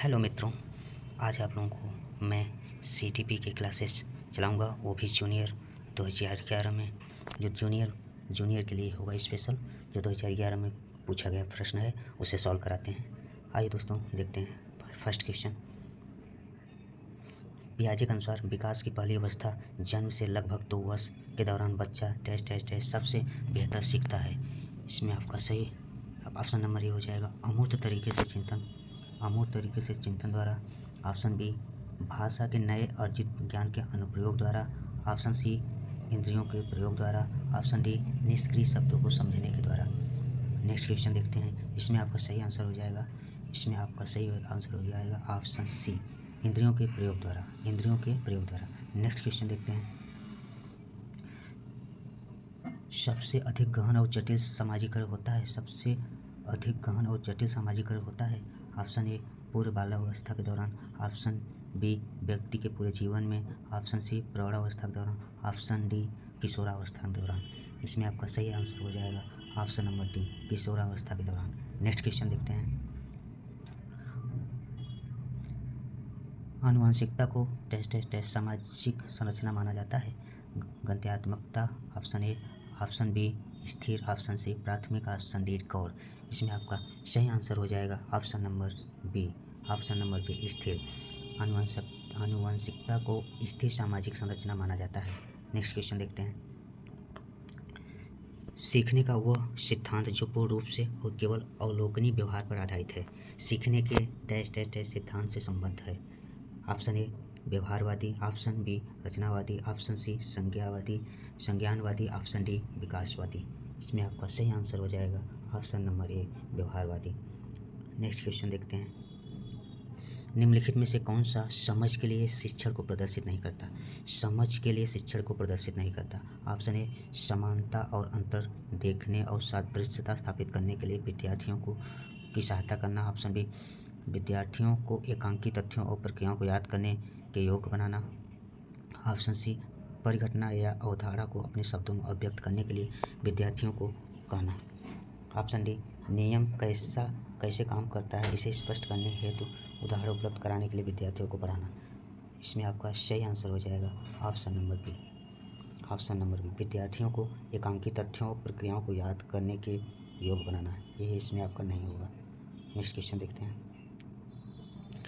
Hello मित्रों, आज आप लोगों को मैं सीटीपी के क्लासेस चलाऊंगा, वो भी जूनियर 2011 में। जो जूनियर के लिए होगा स्पेशल, जो 2011 में पूछा गया प्रश्न है उसे सॉल्व कराते हैं। आइए दोस्तों देखते हैं फर्स्ट क्वेश्चन। पियाजे के अनुसार विकास की पहली अवस्था जन्म से लगभग 2 वर्ष के दौरान बच्चा टेस्ट सबसे बेहतर सीखता है। इसमें आपका सही ऑप्शन नंबर ए हो जाएगा, अमूर्त तरीके से चिंतन द्वारा। ऑप्शन बी, भाषा के नए अर्जित ज्ञान के अनुप्रयोग द्वारा। ऑप्शन सी, इंद्रियों के प्रयोग द्वारा। ऑप्शन डी, निष्क्रिय शब्दों को समझने के द्वारा। नेक्स्ट क्वेश्चन देखते हैं। इसमें आपका सही आंसर हो जाएगा ऑप्शन सी, इंद्रियों के प्रयोग द्वारा। नेक्स्ट क्वेश्चन देखते हैं। सबसे अधिक गहन और जटिल सामाजिकरण होता है। ऑप्शन ए, पूर्व बाल्यावस्था के दौरान। ऑप्शन बी, व्यक्ति के पूरे जीवन में। ऑप्शन सी, प्रौढ़ावस्था के दौरान। ऑप्शन डी, किशोरावस्था के दौरान। इसमें आपका सही आंसर हो जाएगा ऑप्शन नंबर डी, किशोरावस्था के दौरान। नेक्स्ट क्वेश्चन देखते हैं। आनुवंशिकता को टेस्ट सामाजिक संरचना माना जाता है। गंत्यात्मकता ऑप्शन ए, ऑप्शन बी स्थिर, ऑप्शन सी प्राथमिक, ऑप्शन डी गौर। इसमें आपका सही आंसर हो जाएगा ऑप्शन नंबर बी स्थिर। आनुवंशिकता को स्थिर सामाजिक संरचना माना जाता है। नेक्स्ट क्वेश्चन देखते हैं। सीखने का वह सिद्धांत जो पूर्ण रूप से और केवल अवलोकनीय व्यवहार पर आधारित है, सीखने के टेस्ट सिद्धांत से संबद्ध है। ऑप्शन ए, व्यवहारवादी। ऑप्शन बी, रचनावादी। ऑप्शन सी, संज्ञानवादी। ऑप्शन डी, विकासवादी। इसमें आपका सही आंसर हो जाएगा ऑप्शन नंबर ए, व्यवहारवादी। नेक्स्ट क्वेश्चन देखते हैं। निम्नलिखित में से कौन सा समझ के लिए शिक्षण को प्रदर्शित नहीं करता? ऑप्शन ए, समानता और अंतर देखने और सादृश्यता स्थापित करने के लिए विद्यार्थियों की सहायता करना। ऑप्शन बी, विद्यार्थियों को एकांकी तथ्यों और प्रक्रियाओं को याद करने के योग्य बनाना। ऑप्शन सी, परिघटना या अवधारणा को अपने शब्दों में अभिव्यक्त करने के लिए विद्यार्थियों को कहना। ऑप्शन डी, नियम कैसे काम करता है इसे स्पष्ट करने हेतु उदाहरण उपलब्ध कराने के लिए विद्यार्थियों को पढ़ाना। इसमें आपका सही आंसर हो जाएगा ऑप्शन नंबर बी, विद्यार्थियों को एकांकी तथ्यों और प्रक्रियाओं को याद करने के योग्य बनाना है। ये इसमें आपका नहीं होगा। नेक्स्ट क्वेश्चन देखते हैं।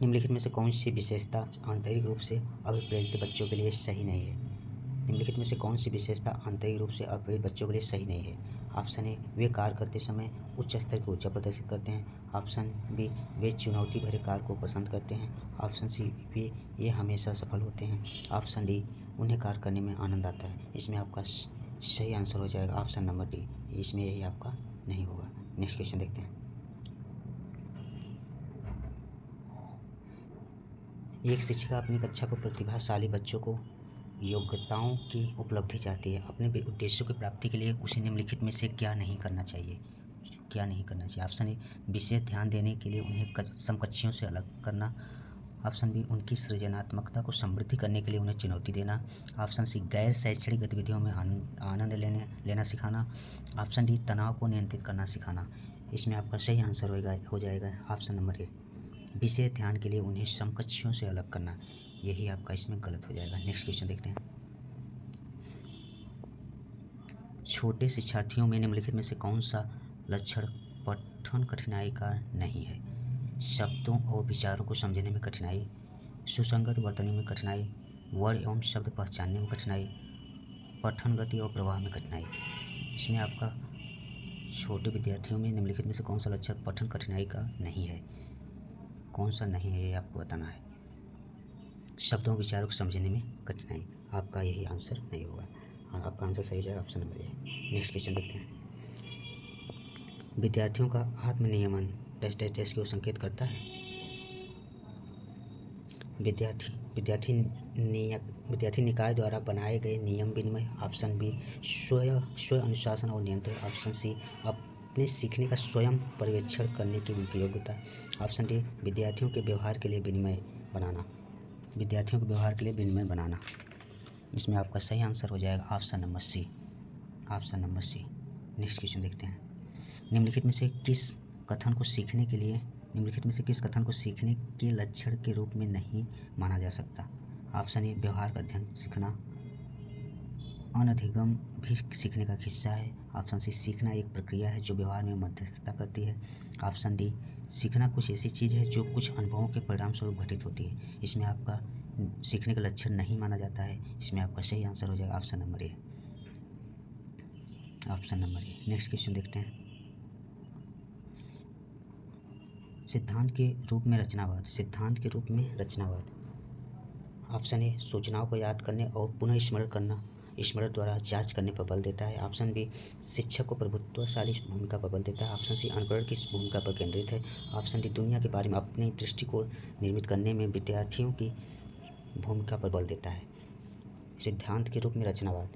निम्नलिखित में से कौन सी विशेषता आंतरिक रूप से अभिप्रेरित बच्चों के लिए सही नहीं है? ऑप्शन ए, वे कार्य करते समय उच्च स्तर की ऊर्जा प्रदर्शित करते हैं। ऑप्शन बी, वे चुनौती भरे कार्य को पसंद करते हैं। ऑप्शन सी, ये हमेशा सफल होते हैं। ऑप्शन डी, उन्हें कार्य करने में आनंद आता है। इसमें आपका सही आंसर हो जाएगा ऑप्शन नंबर डी, इसमें यही आपका नहीं होगा। नेक्स्ट क्वेश्चन देखते हैं। एक शिक्षिका अपनी कक्षा को प्रतिभाशाली बच्चों को योग्यताओं की उपलब्धि चाहती है। अपने उद्देश्यों की प्राप्ति के लिए उसे निम्नलिखित में से क्या नहीं करना चाहिए? ऑप्शन ए, विशेष ध्यान देने के लिए उन्हें समकक्षियों से अलग करना। ऑप्शन बी, उनकी सृजनात्मकता को समृद्धि करने के लिए उन्हें चुनौती देना। ऑप्शन सी, गैर शैक्षणिक गतिविधियों में आनंद लेना सिखाना। ऑप्शन डी, तनाव को नियंत्रित करना सिखाना। इसमें आपका सही आंसर हो जाएगा ऑप्शन नंबर ए, विशेष ध्यान के लिए उन्हें समकक्षियों से अलग करना। यही आपका इसमें गलत हो जाएगा। नेक्स्ट क्वेश्चन देखते हैं। छोटे शिक्षार्थियों में निम्नलिखित में से कौन सा लक्षण पठन कठिनाई का नहीं है? शब्दों और विचारों को समझने में कठिनाई, सुसंगत वर्तनी में कठिनाई, वर्ण एवं शब्द पहचानने में कठिनाई, पठन गति और प्रवाह में कठिनाई। इसमें आपका छोटे विद्यार्थियों में निम्नलिखित में से कौन सा लक्षण पठन कठिनाई का नहीं है? कौन सा नहीं है ये आपको बताना है। शब्दों विचारों को समझने में कठिनाई, आपका यही आंसर नहीं होगा। हाँ, आपका आंसर सही हो जाएगा ऑप्शन नंबर ए। नेक्स्ट क्वेश्चन देखते हैं। विद्यार्थियों का आत्मनियमन टेस्ट को संकेत करता है। विद्यार्थी निकाय द्वारा बनाए गए नियम विनिमय। ऑप्शन बी, स्व अनुशासन और नियंत्रण। ऑप्शन सी, अपने सीखने का स्वयं पर्यवेक्षण करने की उनकी योग्यता। ऑप्शन डी, विद्यार्थियों के व्यवहार के लिए विनिमय बनाना। इसमें आपका सही आंसर हो जाएगा option number C. Next question देखते हैं। निम्नलिखित में से किस कथन को सीखने के लिए निम्नलिखित में से किस कथन को सीखने के लक्षण के रूप में नहीं माना जा सकता? ऑप्शन ए, व्यवहार का अध्ययन सीखना, अनधिगम भी सीखने का हिस्सा है। ऑप्शन सी, सीखना एक प्रक्रिया है जो व्यवहार में मध्यस्थता करती है। ऑप्शन डी, सीखना कुछ ऐसी चीज़ है जो कुछ अनुभवों के परिणाम स्वरूप घटित होती है। इसमें आपका सीखने का लक्षण नहीं माना जाता है। इसमें आपका सही आंसर हो जाएगा ऑप्शन नंबर ए। ऑप्शन नंबर ए। नेक्स्ट क्वेश्चन देखते हैं। सिद्धांत के रूप में रचनावाद। सिद्धांत के रूप में रचनावाद। ऑप्शन ए, सूचनाओं को याद करने और पुनः स्मरण द्वारा जांच करने पर बल देता है। ऑप्शन बी, शिक्षक को प्रभुत्वशाली भूमिका पर बल देता है। ऑप्शन सी, अनुकरण की भूमिका पर केंद्रित है। ऑप्शन डी, दुनिया के बारे में अपने दृष्टिकोण निर्मित करने में विद्यार्थियों की भूमिका पर बल देता है। सिद्धांत के रूप में रचनावाद।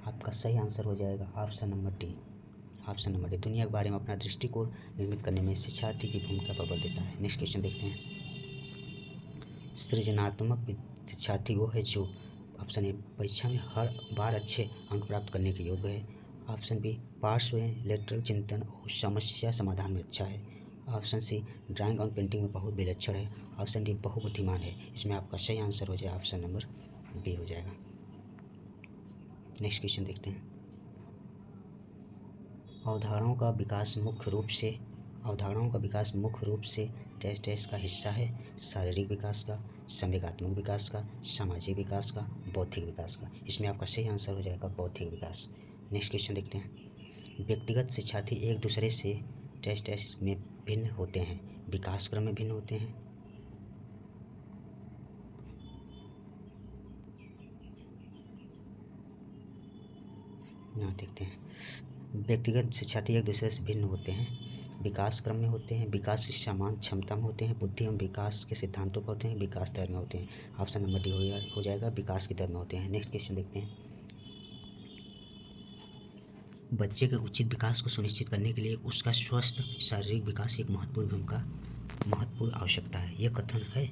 आपका सही आंसर हो जाएगा option number D. Option number D, दुनिया के बारे में अपना दृष्टिकोण निर्मित करने में शिक्षार्थी की भूमिका पर बल देता है। नेक्स्ट क्वेश्चन देखते हैं। सृजनात्मक शिक्षार्थी वो है जो ऑप्शन ए, परीक्षा में हर बार अच्छे अंक प्राप्त करने के योग्य है। ऑप्शन बी, पार्श्व लेटरल चिंतन और समस्या समाधान में अच्छा है। ऑप्शन सी, ड्राइंग और पेंटिंग में बहुत विलक्षण है। ऑप्शन डी, बहुबुद्धिमान है। इसमें आपका सही आंसर हो जाएगा ऑप्शन नंबर बी हो जाएगा। नेक्स्ट क्वेश्चन देखते हैं। अवधारणाओं का विकास मुख्य रूप से टेस्ट का हिस्सा है। शारीरिक विकास का, संवेगात्मक विकास का, सामाजिक विकास का, बौद्धिक विकास का। इसमें आपका सही आंसर हो जाएगा बौद्धिक विकास। नेक्स्ट क्वेश्चन देखते हैं। व्यक्तिगत शिक्षार्थी एक दूसरे से टेस्ट में भिन्न होते हैं, विकास क्रम में भिन्न होते हैं। यहाँ देखते हैं। व्यक्तिगत शिक्षार्थी एक दूसरे से भिन्न होते हैं, विकास क्रम में होते हैं, विकास की समान क्षमता में होते हैं, बुद्धि एवं विकास के सिद्धांतों पर होते हैं, विकास दर में होते हैं। ऑप्शन नंबर डी हो जाएगा, विकास की दर में होते हैं। नेक्स्ट क्वेश्चन देखते हैं। बच्चे के उचित विकास को सुनिश्चित करने के लिए उसका स्वस्थ शारीरिक विकास एक महत्वपूर्ण आवश्यकता है। यह कथन है।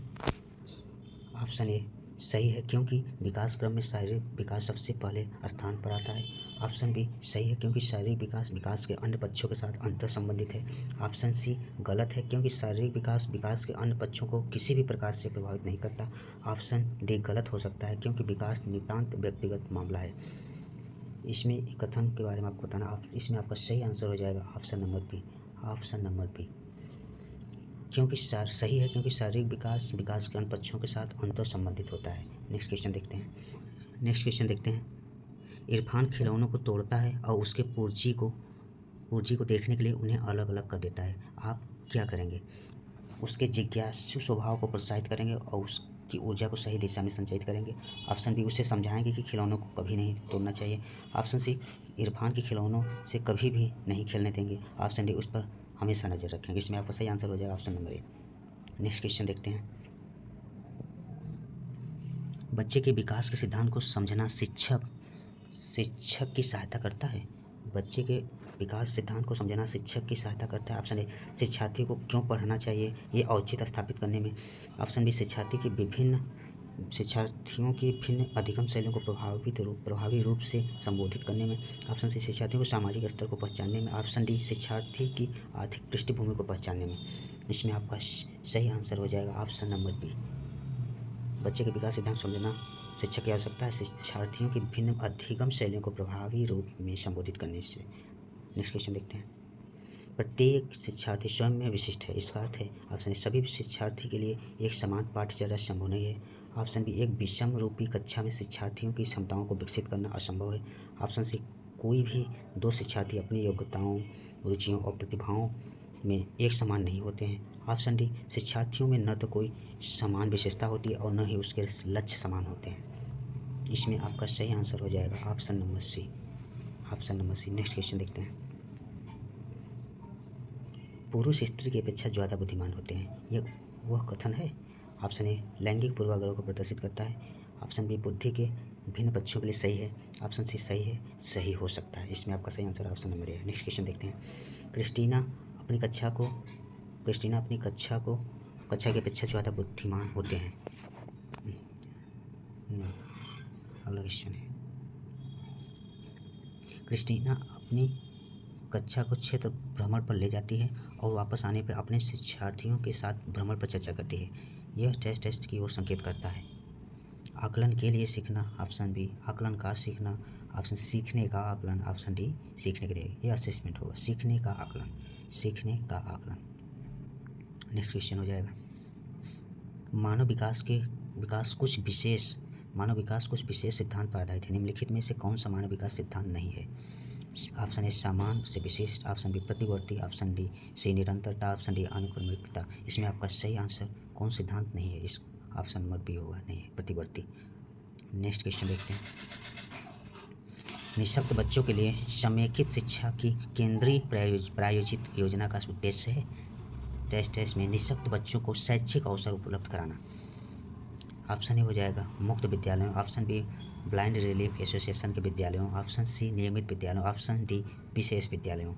ऑप्शन ए सही है, क्योंकि विकास क्रम में शारीरिक विकास सबसे पहले स्थान पर आता है। ऑप्शन बी सही है, क्योंकि शारीरिक विकास के अन्य पक्षों के साथ अंतर संबंधित है। ऑप्शन सी गलत है, क्योंकि शारीरिक विकास के अन्य पक्षों को किसी भी प्रकार से प्रभावित नहीं करता। ऑप्शन डी गलत हो सकता है, क्योंकि विकास नितांत व्यक्तिगत मामला है। इसमें कथन के बारे में आपको बताना, इसमें आपका सही आंसर हो जाएगा option number B. Option number B, क्योंकि सही है, क्योंकि शारीरिक विकास के अन्य पक्षों के साथ अंतर संबंधित होता है। नेक्स्ट क्वेश्चन देखते हैं। इरफान खिलौनों को तोड़ता है और उसके पुर्जी को देखने के लिए उन्हें अलग अलग कर देता है। आप क्या करेंगे? उसके जिज्ञासु स्वभाव को प्रोत्साहित करेंगे और उसकी ऊर्जा को सही दिशा में संचालित करेंगे। ऑप्शन बी, उसे समझाएंगे कि खिलौनों को कभी नहीं तोड़ना चाहिए। ऑप्शन सी, इरफान के खिलौनों से कभी भी नहीं खेलने देंगे। ऑप्शन डी, उस पर हमेशा नज़र रखेंगे। इसमें आपका सही आंसर हो जाएगा ऑप्शन नंबर ए। नेक्स्ट क्वेश्चन देखते हैं। बच्चे के विकास के सिद्धांत को समझना शिक्षक की सहायता करता है। बच्चे के विकास सिद्धांत को समझना शिक्षक की सहायता करता है। ऑप्शन ए, शिक्षार्थी को क्यों पढ़ना चाहिए, ये औचित्य स्थापित करने में। ऑप्शन बी, शिक्षार्थियों की भिन्न अधिगम शैलियों को प्रभावी रूप से संबोधित करने में। ऑप्शन सी, शिक्षार्थियों को सामाजिक स्तर को पहचानने में। ऑप्शन डी, शिक्षार्थी की आर्थिक पृष्ठभूमि को पहचानने में। इसमें आपका सही आंसर हो जाएगा ऑप्शन नंबर बी। बच्चे के विकास सिद्धांत समझना शिक्षक की आवश्यकता है शिक्षार्थियों की भिन्न अधिगम शैलियों को प्रभावी रूप में संबोधित करने से। नेक्स्ट क्वेश्चन देखते हैं। प्रत्येक शिक्षार्थी स्वयं में विशिष्ट है, इसका अर्थ है। ऑप्शन सभी शिक्षार्थी के लिए एक समान पाठ्यचर्या संभव नहीं है। ऑप्शन बी, एक विषम रूपी कक्षा में शिक्षार्थियों की क्षमताओं को विकसित करना असंभव है। ऑप्शन सी, कोई भी दो शिक्षार्थी अपनी योग्यताओं, रुचियों और प्रतिभाओं में एक समान नहीं होते हैं। ऑप्शन डी, शिक्षार्थियों में न तो कोई समान विशेषता होती है और न ही उसके लक्ष्य समान होते हैं। इसमें आपका सही आंसर हो जाएगा option number C. Option number C. Next question देखते हैं। पुरुष स्त्री की अपेक्षा ज़्यादा बुद्धिमान होते हैं, ये वह कथन है। ऑप्शन ए, लैंगिक पूर्वाग्रह को प्रदर्शित करता है। ऑप्शन बी, बुद्धि के भिन्न पक्षों के लिए सही है। ऑप्शन सी सही है, सही हो सकता है। इसमें आपका सही आंसर ऑप्शन नंबर ए है। नेक्स्ट क्वेश्चन देखते हैं। क्रिस्टीना अपनी कक्षा की अपेक्षा ज़्यादा बुद्धिमान होते हैं। अगला क्वेश्चन है। क्रिस्टीना अपनी कक्षा को क्षेत्र भ्रमण पर ले जाती है और वापस आने पर अपने शिक्षार्थियों के साथ भ्रमण पर चर्चा करती है। यह टेस्ट की ओर संकेत करता है। आकलन के लिए सीखना, ऑप्शन बी। आकलन का सीखना, ऑप्शन सीखने का आकलन, ऑप्शन डी सीखने के लिए। यह असेसमेंट होगा, सीखने का आकलन, सीखने का आकलन। नेक्स्ट क्वेश्चन हो जाएगा, मानव विकास कुछ विशेष सिद्धांत पर आधारित है। निम्नलिखित में से कौन सा मानव विकास सिद्धांत नहीं है? ऑप्शन ए समान से विशिष्ट, ऑप्शन बी प्रतिवर्ती, ऑप्शन डी से निरंतरता, ऑप्शन डी अनुक्रमिकता। इसमें आपका सही आंसर कौन सिद्धांत नहीं है? इस ऑप्शन नंबर बी होगा, नहीं है, प्रतिवर्ती। नेक्स्ट क्वेश्चन देखते हैं, निःशक्त बच्चों के लिए समेकित शिक्षा की केंद्रीय प्रायोजित योजना का उद्देश्य है। टेस्ट में निःशक्त बच्चों को शैक्षिक अवसर उपलब्ध कराना। ऑप्शन ए हो जाएगा मुक्त विद्यालयों, option be blind relief association के विद्यालयों, ऑप्शन सी नियमित विद्यालयों, ऑप्शन डी विशेष विद्यालयों।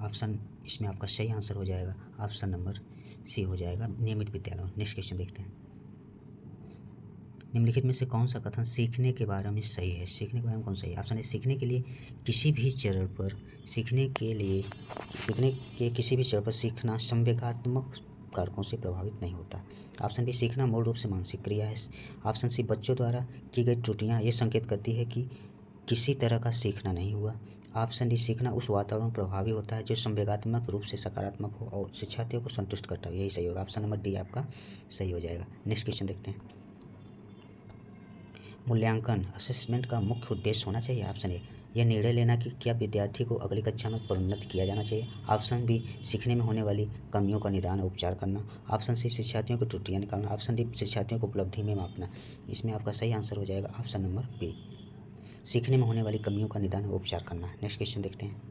ऑप्शन इसमें आपका सही आंसर हो जाएगा ऑप्शन नंबर सी हो जाएगा, नियमित विद्यालयों। नेक्स्ट क्वेश्चन देखते हैं, निम्नलिखित में से कौन सा कथन सीखने के बारे में सही है? सीखने के बारे में कौन सही है? ऑप्शन ए सीखने के किसी भी चरण पर सीखना संवेगात्मक कारकों से प्रभावित नहीं होता। ऑप्शन बी सीखना मूल रूप से मानसिक क्रिया है। ऑप्शन सी बच्चों द्वारा की गई त्रुटियां ये संकेत करती है कि किसी तरह का सीखना नहीं हुआ। ऑप्शन डी सीखना उस वातावरण प्रभावी होता है जो संवेगात्मक रूप से सकारात्मक हो और शिक्षार्थियों को संतुष्ट करता हो। यही सही होगा, ऑप्शन नंबर डी आपका सही हो जाएगा। नेक्स्ट क्वेश्चन देखते हैं, मूल्यांकन असेसमेंट का मुख्य उद्देश्य होना चाहिए। ऑप्शन ए यह निर्णय लेना कि क्या विद्यार्थी को अगली कक्षा में प्रोन्नत किया जाना चाहिए। ऑप्शन बी सीखने में होने वाली कमियों का निदान और उपचार करना। ऑप्शन सी शिक्षार्थियों की त्रुटियां निकालना। ऑप्शन डी शिक्षार्थियों को उपलब्धि में मापना। इसमें आपका सही आंसर हो जाएगा ऑप्शन नंबर बी, सीखने में होने वाली कमियों का निदान और उपचार करना। नेक्स्ट क्वेश्चन देखते हैं,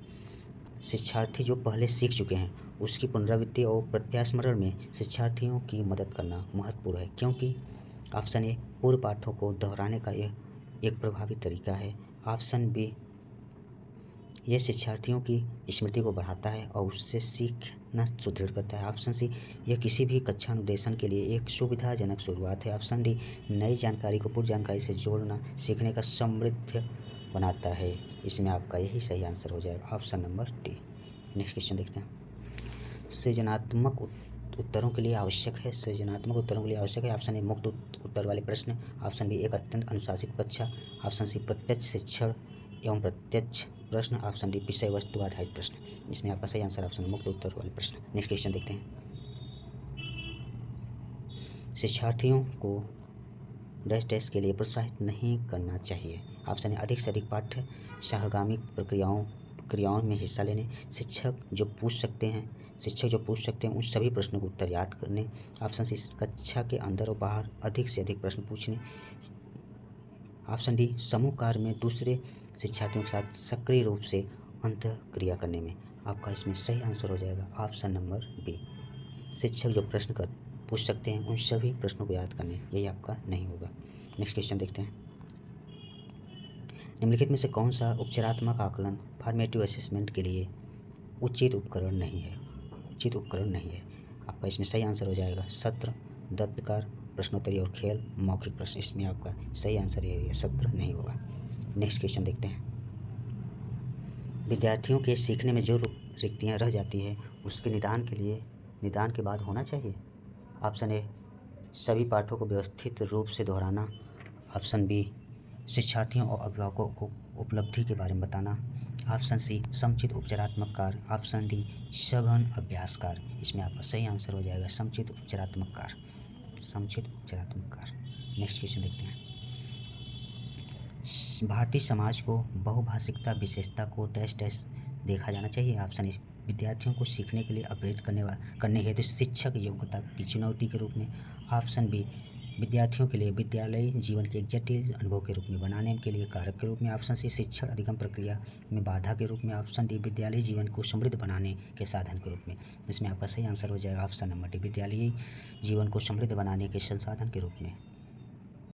शिक्षार्थी जो पहले सीख चुके हैं उसकी पुनरावृत्ति और प्रत्यास्मरण में शिक्षार्थियों की मदद करना महत्वपूर्ण है, क्योंकि ऑप्शन ए पूर्व पाठों को दोहराने का यह एक प्रभावी तरीका है। ऑप्शन बी यह शिक्षार्थियों की स्मृति को बढ़ाता है और उससे सीखना सुदृढ़ करता है। ऑप्शन सी यह किसी भी कक्षा अनुदेशन के लिए एक सुविधाजनक शुरुआत है। ऑप्शन डी नई जानकारी को पूर्व जानकारी से जोड़ना सीखने का समृद्ध बनाता है। इसमें आपका यही सही आंसर हो जाएगा option number D. Next question देखते हैं, सृजनात्मक उत्तरों के लिए आवश्यक है। सृजनात्मक उत्तरों के लिए आवश्यक है। ऑप्शन ए मुक्त उत्तर वाले प्रश्न, ऑप्शन बी एक अत्यंत अनुशासित कक्षा, ऑप्शन सी प्रत्यक्ष शिक्षण एवं प्रत्यक्ष प्रश्न, ऑप्शन डी विषय वस्तु आधारित प्रश्न। इसमें आपका सही आंसर ऑप्शन मुक्त उत्तर वाले प्रश्न। नेक्स्ट क्वेश्चन देखते हैं, शिक्षार्थियों को डैश के लिए प्रोत्साहित नहीं करना चाहिए। ऑप्शन ए अधिक से अधिक पाठ्य सहगामी क्रियाओं में हिस्सा लेने, शिक्षक जो पूछ सकते हैं उन सभी प्रश्नों को उत्तर याद करने। ऑप्शन सी कक्षा के अंदर और बाहर अधिक से अधिक प्रश्न पूछने। ऑप्शन डी समूह कार्य में दूसरे शिक्षार्थियों के साथ सक्रिय रूप से अंतःक्रिया करने में। आपका इसमें सही आंसर हो जाएगा ऑप्शन नंबर बी, शिक्षक जो प्रश्न पूछ सकते हैं उन सभी प्रश्नों को याद करने। यही आपका नहीं होगा। नेक्स्ट क्वेश्चन देखते हैं, निम्नलिखित में से कौन सा उपचारात्मक आकलन फॉर्मेटिव असेसमेंट के लिए उचित उपकरण नहीं है? आपका इसमें सही आंसर हो जाएगा सत्र, दत्तकार, प्रश्नोत्तरी और खेल, मौखिक प्रश्न। इसमें आपका सही आंसर ये है, सत्र नहीं होगा। नेक्स्ट क्वेश्चन देखते हैं, विद्यार्थियों के सीखने में जो रिक्तियाँ रह जाती है उसके निदान के बाद होना चाहिए। ऑप्शन ए सभी पाठों को व्यवस्थित रूप से दोहराना, ऑप्शन बी शिक्षार्थियों और अभिभावकों को उपलब्धि के बारे में बताना, ऑप्शन सी समुचित उपचारात्मक कार्य, ऑप्शन डी सघन अभ्यास कार्य। इसमें आपका सही आंसर हो जाएगा समुचित उपचारात्मक कार्य। नेक्स्ट क्वेश्चन देखते हैं, भारतीय समाज को बहुभाषिकता विशेषता को टेस्ट देखा जाना चाहिए। ऑप्शन ए विद्यार्थियों को सीखने के लिए अपग्रेड करने हेतु शिक्षक योग्यता की चुनौती के रूप में, ऑप्शन बी विद्यार्थियों के लिए विद्यालय जीवन के एक जटिल अनुभव के रूप में बनाने के लिए कारक के रूप में, ऑप्शन सी शिक्षण अधिगम प्रक्रिया में बाधा के रूप में, ऑप्शन डी विद्यालय जीवन को समृद्ध बनाने के साधन के रूप में। इसमें आपका सही आंसर हो जाएगा ऑप्शन नंबर डी, विद्यालयी जीवन को समृद्ध बनाने के संसाधन के रूप में।